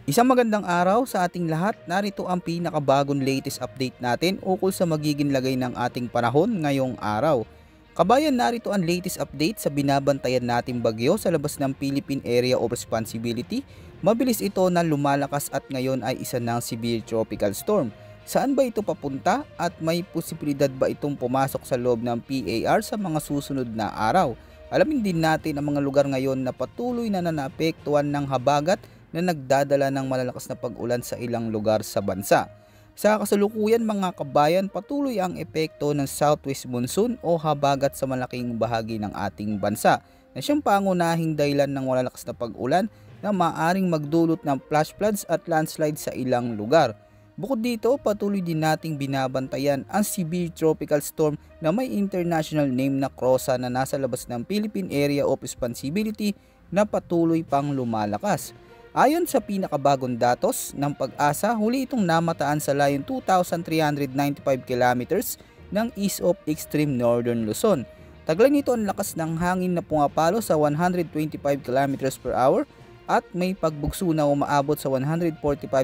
Isang magandang araw sa ating lahat. Narito ang pinakabagong latest update natin ukol sa magiging lagay ng ating panahon ngayong araw. Kabayan, narito ang latest update sa binabantayan nating bagyo sa labas ng Philippine Area of Responsibility. Mabilis ito na lumalakas at ngayon ay isa ng severe tropical storm. Saan ba ito papunta at may posibilidad ba itong pumasok sa loob ng PAR sa mga susunod na araw? Alamin din natin ang mga lugar ngayon na patuloy na naapektuhan ng habagat na nagdadala ng malalakas na pag-ulan sa ilang lugar sa bansa. Sa kasalukuyan mga kabayan, patuloy ang epekto ng southwest monsoon o habagat sa malaking bahagi ng ating bansa na siyang pangunahing dahilan ng malalakas na pag-ulan na maaaring magdulot ng flash floods at landslide sa ilang lugar. Bukod dito, patuloy din nating binabantayan ang severe tropical storm na may international name na Krosa na nasa labas ng Philippine Area of Responsibility na patuloy pang lumalakas. Ayon sa pinakabagong datos ng Pag-asa, huli itong namataan sa layon 2,395 kilometers ng east of extreme northern Luzon. Taglay nito ang lakas ng hangin na pumapalo sa 125 kilometers per hour at may pagbugso na umaabot sa 145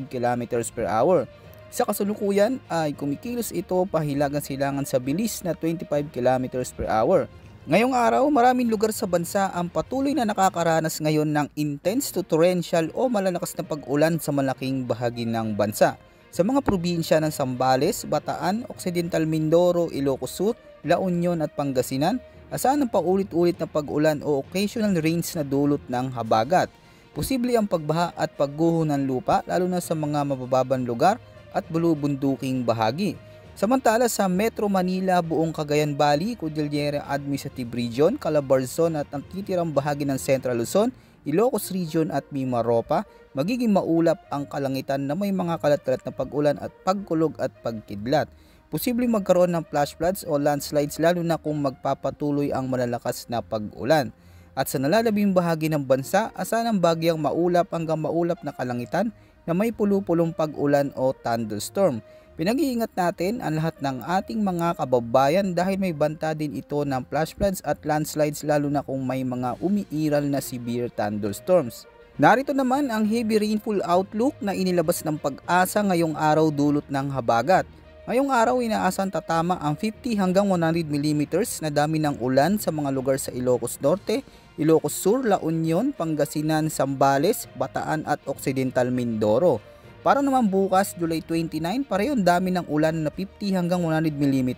kilometers per hour. Sa kasalukuyan ay kumikilos ito pahilagang silangan sa bilis na 25 kilometers per hour. Ngayong araw, maraming lugar sa bansa ang patuloy na nakakaranas ngayon ng intense to torrential o malalakas na pag-ulan sa malaking bahagi ng bansa. Sa mga probinsya ng Zambales, Bataan, Occidental Mindoro, Ilocos Sur, La Union at Pangasinan, asahan ang paulit-ulit na pag-ulan o occasional rains na dulot ng habagat. Posible ang pagbaha at pagguho ng lupa lalo na sa mga mabababang lugar at bulubunduking bahagi. Samantala sa Metro Manila, buong Cagayan Valley, Cordillera Administrative Region, Calabarzon at ang titirang bahagi ng Central Luzon, Ilocos Region at Mimaropa, magiging maulap ang kalangitan na may mga kalat-kalat na pag-ulan at pagkulog at pagkidlat. Posibleng magkaroon ng flash floods o landslides lalo na kung magpapatuloy ang malalakas na pag-ulan. At sa nalalabing bahagi ng bansa, asahan ang bagyang maulap hanggang maulap na kalangitan na may pulupulong pag-ulan o thunderstorm. Pinag-iingat natin ang lahat ng ating mga kababayan dahil may banta din ito ng flash floods at landslides lalo na kung may mga umiiral na severe thunderstorms. Narito naman ang heavy rainfall outlook na inilabas ng Pag-asa ngayong araw dulot ng habagat. Ngayong araw inaasahan tatama ang 50 hanggang 100 mm na dami ng ulan sa mga lugar sa Ilocos Norte, Ilocos Sur, La Union, Pangasinan, Zambales, Bataan at Occidental Mindoro. Para naman bukas, July 29, parehong dami ng ulan na 50 hanggang 100 mm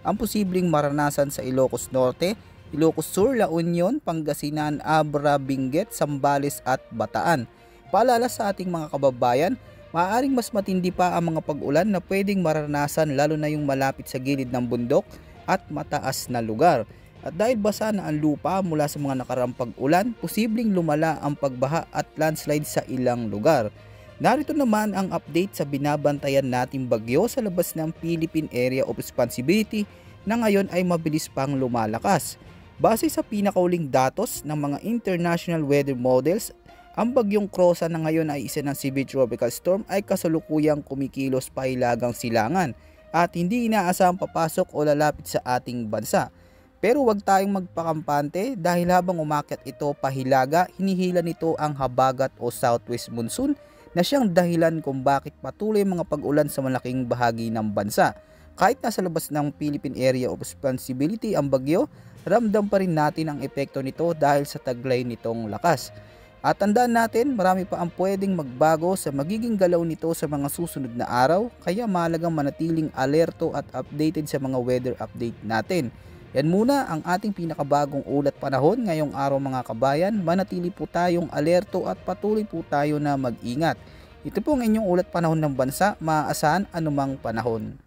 ang posibleng maranasan sa Ilocos Norte, Ilocos Sur, La Union, Pangasinan, Abra, Benguet, Zambales at Bataan. Paalala sa ating mga kababayan, maaaring mas matindi pa ang mga pag-ulan na pwedeng maranasan lalo na yung malapit sa gilid ng bundok at mataas na lugar. At dahil basa na ang lupa mula sa mga nakaraang pag-ulan, posibleng lumala ang pagbaha at landslide sa ilang lugar. Narito naman ang update sa binabantayan nating bagyo sa labas ng Philippine Area of Responsibility na ngayon ay mabilis pang lumalakas. Base sa pinakauling datos ng mga international weather models, ang bagyong Krosa na ngayon ay isa ng severe tropical storm ay kasalukuyang kumikilos pahilagang silangan at hindi inaasahang papasok o lalapit sa ating bansa. Pero huwag tayong magpakampante dahil habang umakyat ito pahilaga, hinihila nito ang habagat o southwest monsoon na siyang dahilan kung bakit patuloy mga pag-ulan sa malaking bahagi ng bansa. Kahit nasa labas ng Philippine Area of Responsibility ang bagyo, ramdam pa rin natin ang epekto nito dahil sa taglay nitong lakas. At tandaan natin, marami pa ang pwedeng magbago sa magiging galaw nito sa mga susunod na araw, kaya mahalagang manatiling alerto at updated sa mga weather update natin. Yan muna ang ating pinakabagong ulat panahon ngayong araw mga kabayan. Manatili po tayong alerto at patuloy po tayo na mag-ingat. Ito po ang inyong ulat panahon ng bansa, maaasahan anumang panahon.